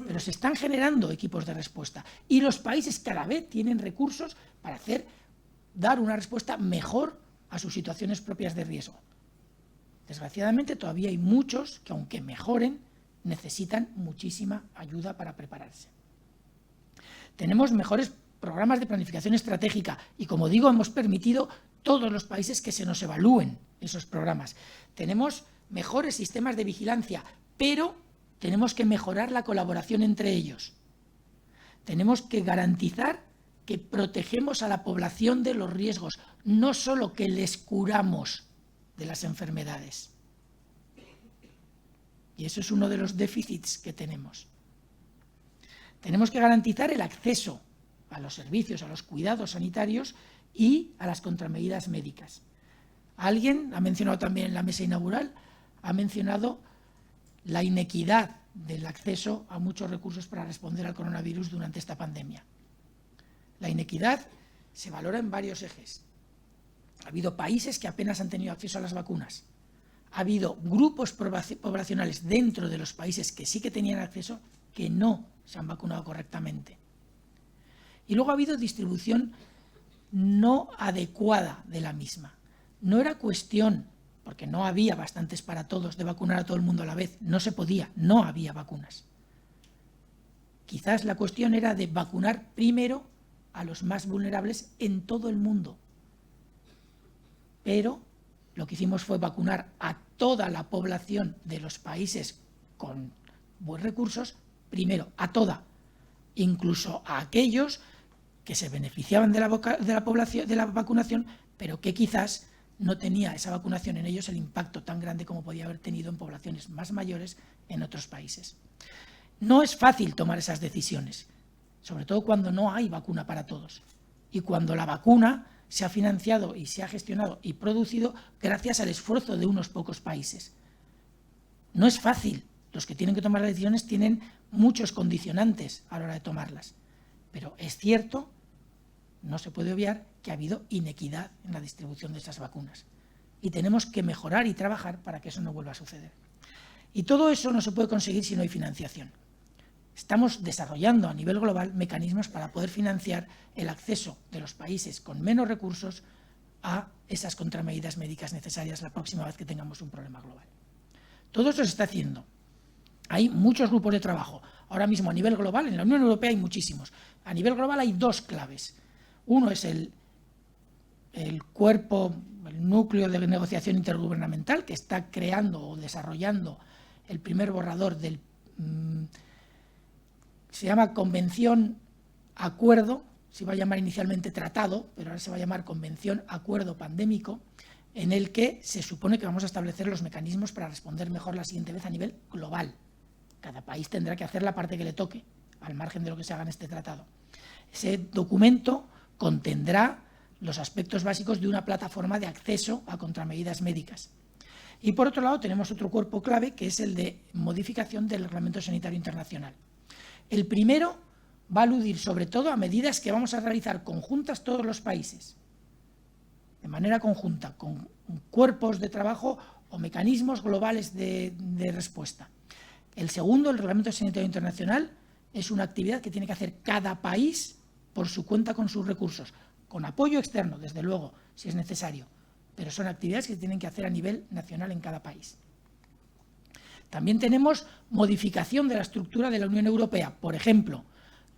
Pero se están generando equipos de respuesta y los países cada vez tienen recursos para dar una respuesta mejor a sus situaciones propias de riesgo. Desgraciadamente todavía hay muchos que, aunque mejoren, necesitan muchísima ayuda para prepararse. Tenemos mejores programas de planificación estratégica y, como digo, hemos permitido todos los países que se nos evalúen esos programas. Tenemos mejores sistemas de vigilancia, pero tenemos que mejorar la colaboración entre ellos. Tenemos que garantizar que protegemos a la población de los riesgos, no solo que les curamos de las enfermedades. Y eso es uno de los déficits que tenemos. Tenemos que garantizar el acceso a los servicios, a los cuidados sanitarios y a las contramedidas médicas. Alguien ha mencionado también en la mesa inaugural, ha mencionado la inequidad del acceso a muchos recursos para responder al coronavirus durante esta pandemia. La inequidad se valora en varios ejes. Ha habido países que apenas han tenido acceso a las vacunas. Ha habido grupos poblacionales dentro de los países que sí que tenían acceso que no se han vacunado correctamente. Y luego ha habido distribución no adecuada de la misma. No era cuestión, porque no había bastantes para todos, de vacunar a todo el mundo a la vez. No se podía, no había vacunas. Quizás la cuestión era de vacunar primero a los más vulnerables en todo el mundo. Pero lo que hicimos fue vacunar a toda la población de los países con buenos recursos, primero, a toda, incluso a aquellos que se beneficiaban de la vacunación, pero que quizás no tenía esa vacunación en ellos el impacto tan grande como podía haber tenido en poblaciones más mayores en otros países. No es fácil tomar esas decisiones, sobre todo cuando no hay vacuna para todos y cuando la vacuna se ha financiado y se ha gestionado y producido gracias al esfuerzo de unos pocos países. No es fácil. Los que tienen que tomar las decisiones tienen muchos condicionantes a la hora de tomarlas. Pero es cierto, no se puede obviar, que ha habido inequidad en la distribución de esas vacunas. Y tenemos que mejorar y trabajar para que eso no vuelva a suceder. Y todo eso no se puede conseguir si no hay financiación. Estamos desarrollando a nivel global mecanismos para poder financiar el acceso de los países con menos recursos a esas contramedidas médicas necesarias la próxima vez que tengamos un problema global. Todo eso se está haciendo. Hay muchos grupos de trabajo. Ahora mismo a nivel global, en la Unión Europea hay muchísimos. A nivel global hay dos claves. Uno es el cuerpo, el núcleo de negociación intergubernamental que está creando o desarrollando el primer borrador del... se llama Convención Acuerdo, se iba a llamar inicialmente Tratado, pero ahora se va a llamar Convención Acuerdo Pandémico, en el que se supone que vamos a establecer los mecanismos para responder mejor la siguiente vez a nivel global. Cada país tendrá que hacer la parte que le toque, al margen de lo que se haga en este tratado. Ese documento contendrá los aspectos básicos de una plataforma de acceso a contramedidas médicas. Y por otro lado tenemos otro cuerpo clave que es el de modificación del Reglamento Sanitario Internacional. El primero va a aludir sobre todo a medidas que vamos a realizar conjuntas todos los países, de manera conjunta, con cuerpos de trabajo o mecanismos globales de respuesta. El segundo, el Reglamento Sanitario Internacional, es una actividad que tiene que hacer cada país por su cuenta con sus recursos, con apoyo externo, desde luego, si es necesario, pero son actividades que se tienen que hacer a nivel nacional en cada país. También tenemos modificación de la estructura de la Unión Europea. Por ejemplo,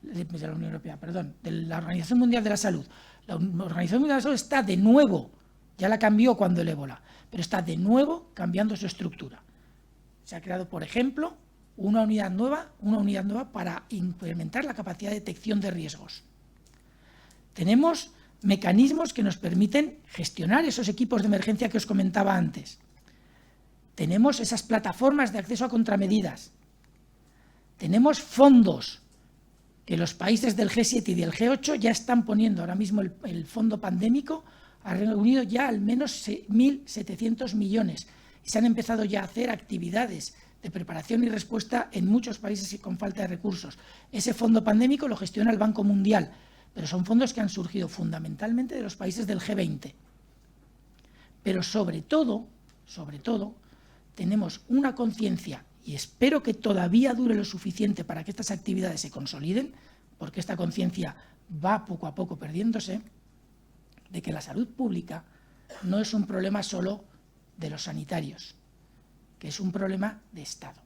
de la Unión Europea, perdón, de la Organización Mundial de la Salud. La Organización Mundial de la Salud está de nuevo, ya la cambió cuando el ébola, pero está de nuevo cambiando su estructura. Se ha creado, por ejemplo, una unidad nueva para implementar la capacidad de detección de riesgos. Tenemos mecanismos que nos permiten gestionar esos equipos de emergencia que os comentaba antes. Tenemos esas plataformas de acceso a contramedidas. Tenemos fondos que los países del G7 y del G8 ya están poniendo. Ahora mismo el fondo pandémico ha reunido ya al menos 1.700 millones y se han empezado ya a hacer actividades de preparación y respuesta en muchos países con falta de recursos. Ese fondo pandémico lo gestiona el Banco Mundial, pero son fondos que han surgido fundamentalmente de los países del G20. Pero sobre todo, tenemos una conciencia, y espero que todavía dure lo suficiente para que estas actividades se consoliden, porque esta conciencia va poco a poco perdiéndose, de que la salud pública no es un problema solo de los sanitarios, que es un problema de Estado.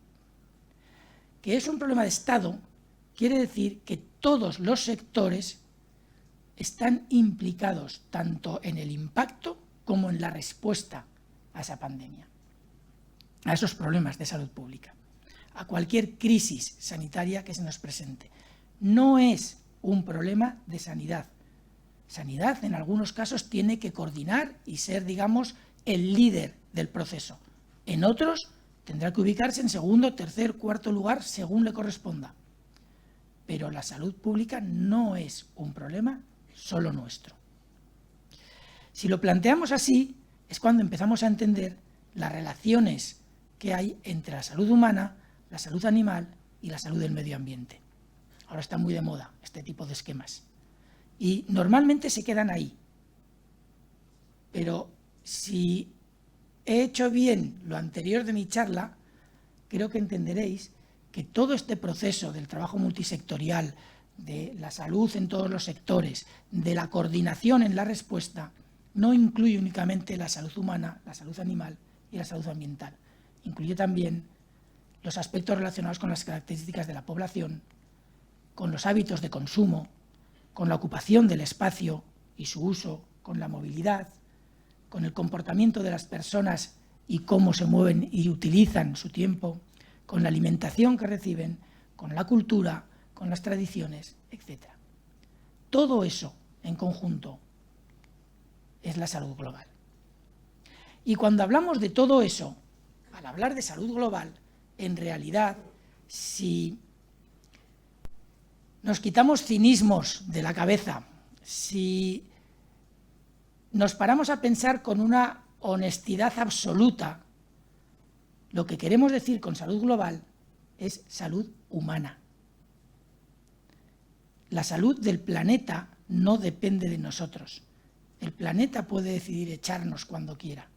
Que es un problema de Estado quiere decir que todos los sectores están implicados tanto en el impacto como en la respuesta a esa pandemia, a esos problemas de salud pública, a cualquier crisis sanitaria que se nos presente. No es un problema de sanidad. Sanidad, en algunos casos, tiene que coordinar y ser, digamos, el líder del proceso. En otros, tendrá que ubicarse en segundo, tercer, cuarto lugar, según le corresponda. Pero la salud pública no es un problema solo nuestro. Si lo planteamos así, es cuando empezamos a entender las relaciones que hay entre la salud humana, la salud animal y la salud del medio ambiente. Ahora está muy de moda este tipo de esquemas. Y normalmente se quedan ahí. Pero si he hecho bien lo anterior de mi charla, creo que entenderéis que todo este proceso del trabajo multisectorial, de la salud en todos los sectores, de la coordinación en la respuesta, no incluye únicamente la salud humana, la salud animal y la salud ambiental. Incluye también los aspectos relacionados con las características de la población, con los hábitos de consumo, con la ocupación del espacio y su uso, con la movilidad, con el comportamiento de las personas y cómo se mueven y utilizan su tiempo, con la alimentación que reciben, con la cultura, con las tradiciones, etc. Todo eso en conjunto es la salud global. Y cuando hablamos de todo eso, al hablar de salud global, en realidad, si nos quitamos cinismos de la cabeza, si nos paramos a pensar con una honestidad absoluta, lo que queremos decir con salud global es salud humana. La salud del planeta no depende de nosotros. El planeta puede decidir echarnos cuando quiera.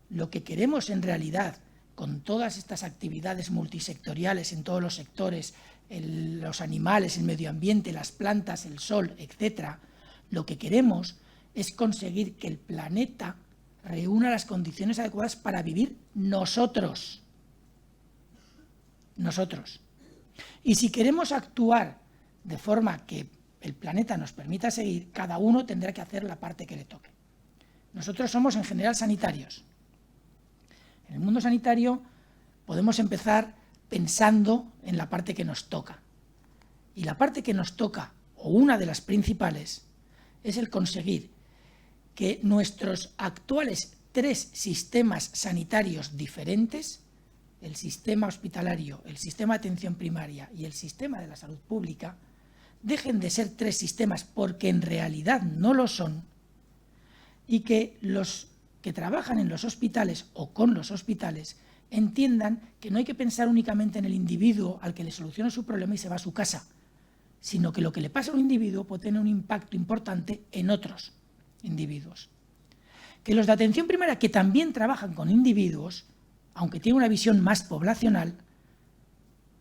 Lo que queremos en realidad, con todas estas actividades multisectoriales en todos los sectores, los animales, el medio ambiente, las plantas, el sol, etc., lo que queremos es conseguir que el planeta reúna las condiciones adecuadas para vivir nosotros. Nosotros. Y si queremos actuar de forma que el planeta nos permita seguir, cada uno tendrá que hacer la parte que le toque. Nosotros somos en general sanitarios. En el mundo sanitario podemos empezar pensando en la parte que nos toca. Y la parte que nos toca, o una de las principales, es el conseguir que nuestros actuales 3 sistemas sanitarios diferentes, el sistema hospitalario, el sistema de atención primaria y el sistema de la salud pública, dejen de ser 3 sistemas porque en realidad no lo son, y que los que trabajan en los hospitales o con los hospitales entiendan que no hay que pensar únicamente en el individuo al que le soluciona su problema y se va a su casa, sino que lo que le pasa a un individuo puede tener un impacto importante en otros individuos. Que los de atención primaria, que también trabajan con individuos, aunque tienen una visión más poblacional,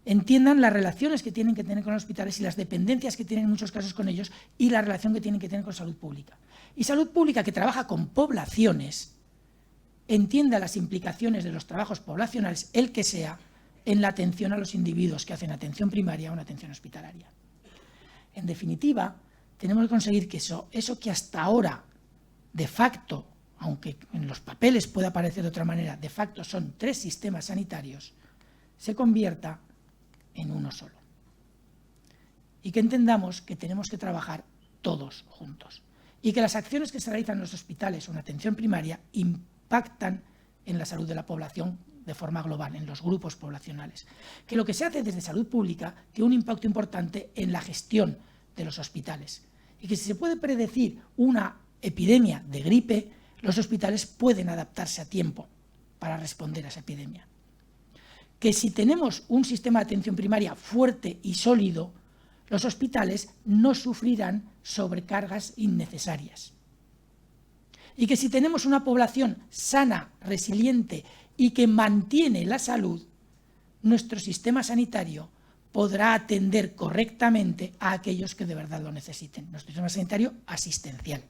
entiendan las relaciones que tienen que tener con los hospitales y las dependencias que tienen en muchos casos con ellos y la relación que tienen que tener con salud pública. Y salud pública, que trabaja con poblaciones, entienda las implicaciones de los trabajos poblacionales, el que sea, en la atención a los individuos que hacen atención primaria o una atención hospitalaria. En definitiva, tenemos que conseguir que eso que hasta ahora, de facto, aunque en los papeles pueda parecer de otra manera, de facto son 3 sistemas sanitarios, se convierta en uno solo. Y que entendamos que tenemos que trabajar todos juntos. Y que las acciones que se realizan en los hospitales o en atención primaria impactan en la salud de la población de forma global, en los grupos poblacionales. Que lo que se hace desde salud pública tiene un impacto importante en la gestión de los hospitales. Y que si se puede predecir una epidemia de gripe, los hospitales pueden adaptarse a tiempo para responder a esa epidemia. Que si tenemos un sistema de atención primaria fuerte y sólido, los hospitales no sufrirán sobrecargas innecesarias. Y que si tenemos una población sana, resiliente y que mantiene la salud, nuestro sistema sanitario podrá atender correctamente a aquellos que de verdad lo necesiten. Nuestro sistema sanitario asistencial.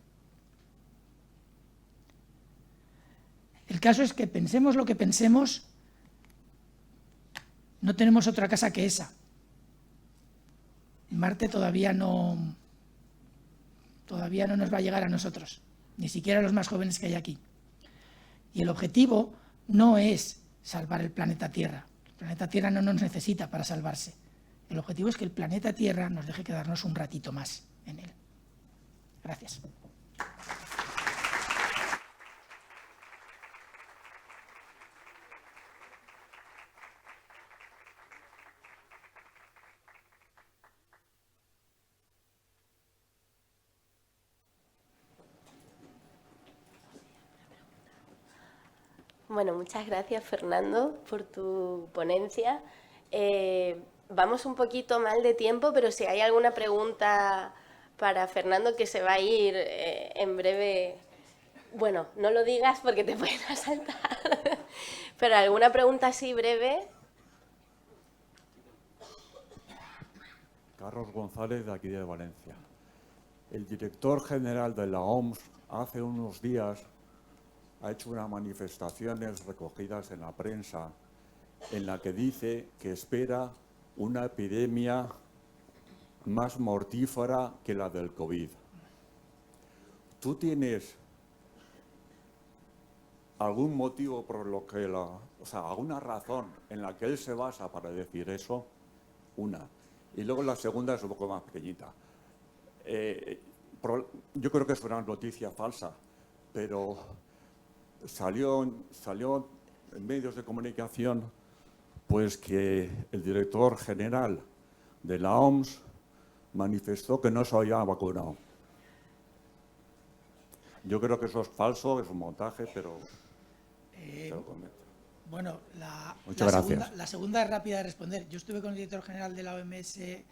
El caso es que pensemos lo que pensemos, no tenemos otra casa que esa. Marte todavía no nos va a llegar a nosotros, ni siquiera a los más jóvenes que hay aquí. Y el objetivo no es salvar el planeta Tierra. El planeta Tierra no nos necesita para salvarse. El objetivo es que el planeta Tierra nos deje quedarnos un ratito más en él. Gracias. Bueno, muchas gracias, Fernando, por tu ponencia. Vamos un poquito mal de tiempo, pero si hay alguna pregunta para Fernando, que se va a ir en breve. Bueno, no lo digas porque te pueden asaltar. Pero alguna pregunta así breve. Carlos González, de aquí de Valencia. El director general de la OMS hace unos días ha hecho unas manifestaciones recogidas en la prensa en la que dice que espera una epidemia más mortífera que la del COVID. ¿Tú tienes algún motivo por lo que alguna razón en la que él se basa para decir eso? Una. Y luego la segunda es un poco más pequeñita. Yo creo que es una noticia falsa, pero salió en medios de comunicación pues que el director general de la OMS manifestó que no se había vacunado. Yo creo que eso es falso, es un montaje, pero te lo comento. Bueno, la segunda es rápida de responder. Yo estuve con el director general de la OMS en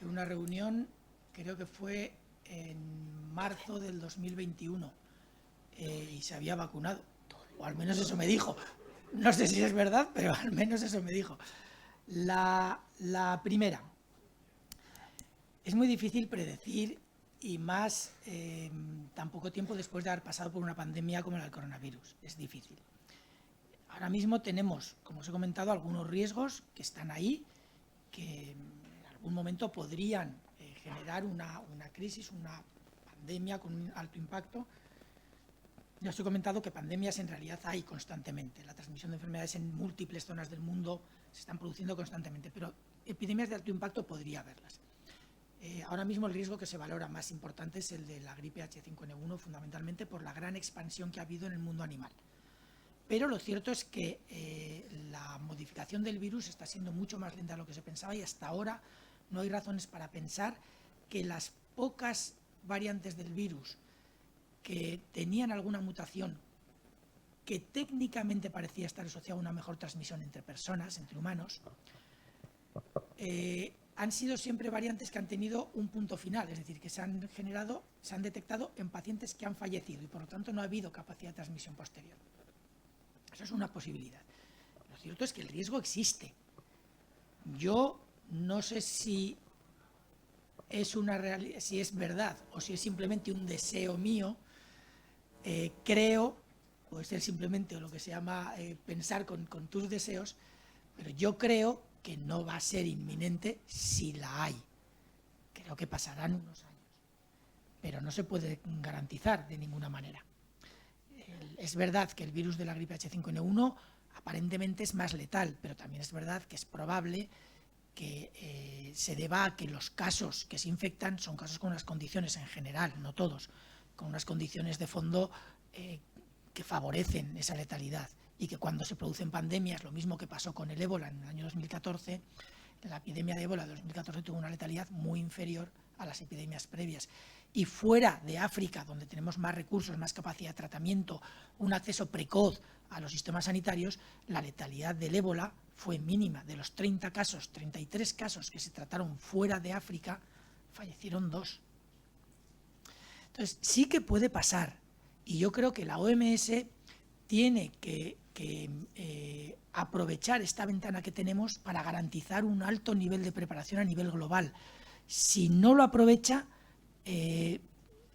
una reunión, creo que fue en marzo del 2021, y se había vacunado, o al menos eso me dijo. No sé si es verdad, pero al menos eso me dijo. La primera, es muy difícil predecir, y más tan poco tiempo después de haber pasado por una pandemia como la del coronavirus. Es difícil. Ahora mismo tenemos, como os he comentado, algunos riesgos que están ahí, que en algún momento podrían generar una crisis, una pandemia con un alto impacto. Ya os he comentado que pandemias en realidad hay constantemente. La transmisión de enfermedades en múltiples zonas del mundo se están produciendo constantemente, pero epidemias de alto impacto podría haberlas. Ahora mismo el riesgo que se valora más importante es el de la gripe H5N1, fundamentalmente por la gran expansión que ha habido en el mundo animal. Pero lo cierto es que la modificación del virus está siendo mucho más lenta de lo que se pensaba, y hasta ahora no hay razones para pensar que las pocas variantes del virus que tenían alguna mutación que técnicamente parecía estar asociada a una mejor transmisión entre personas, entre humanos, han sido siempre variantes que han tenido un punto final, es decir, que se han detectado en pacientes que han fallecido, y por lo tanto no ha habido capacidad de transmisión posterior. Eso es una posibilidad. Lo cierto es que el riesgo existe. Yo no sé si es si es verdad o si es simplemente un deseo mío. Creo, puede ser simplemente lo que se llama pensar con tus deseos, pero yo creo que no va a ser inminente si la hay. creo que pasarán unos años, pero no se puede garantizar de ninguna manera. Es verdad que el virus de la gripe H5N1 aparentemente es más letal, pero también es verdad que es probable que se deba a que los casos que se infectan son casos con unas condiciones en general, no todos, con unas condiciones de fondo que favorecen esa letalidad, y que cuando se producen pandemias, lo mismo que pasó con el ébola en el año 2014, la epidemia de ébola de 2014 tuvo una letalidad muy inferior a las epidemias previas. Y fuera de África, donde tenemos más recursos, más capacidad de tratamiento, un acceso precoz a los sistemas sanitarios, la letalidad del ébola fue mínima. De los 30 casos, 33 casos que se trataron fuera de África, fallecieron 2. Entonces, sí que puede pasar. Y yo creo que la OMS tiene que aprovechar esta ventana que tenemos para garantizar un alto nivel de preparación a nivel global. Si no lo aprovecha,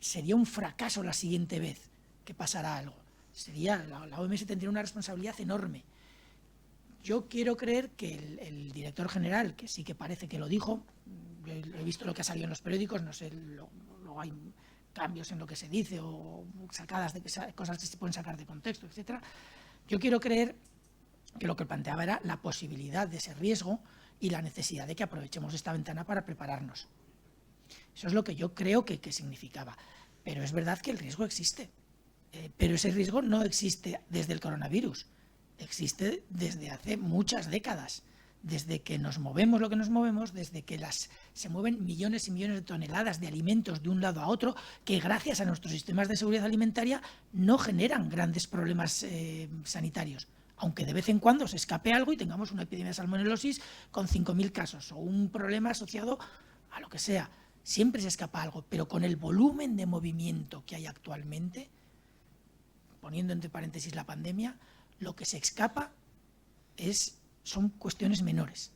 sería un fracaso la siguiente vez que pasara algo. La OMS tendría una responsabilidad enorme. Yo quiero creer que el director general, que sí que parece que lo dijo, yo he visto lo que ha salido en los periódicos, no sé, luego hay cambios en lo que se dice o sacadas de cosas que se pueden sacar de contexto, etcétera. Yo quiero creer que lo que planteaba era la posibilidad de ese riesgo y la necesidad de que aprovechemos esta ventana para prepararnos. Eso es lo que yo creo que significaba. Pero es verdad que el riesgo existe. Pero ese riesgo no existe desde el coronavirus. Existe desde hace muchas décadas. Desde que nos movemos lo que nos movemos, desde que se mueven millones y millones de toneladas de alimentos de un lado a otro, que gracias a nuestros sistemas de seguridad alimentaria no generan grandes problemas sanitarios. Aunque de vez en cuando se escape algo y tengamos una epidemia de salmonelosis con 5.000 casos o un problema asociado a lo que sea. Siempre se escapa algo, pero con el volumen de movimiento que hay actualmente, poniendo entre paréntesis la pandemia, lo que se escapa son cuestiones menores.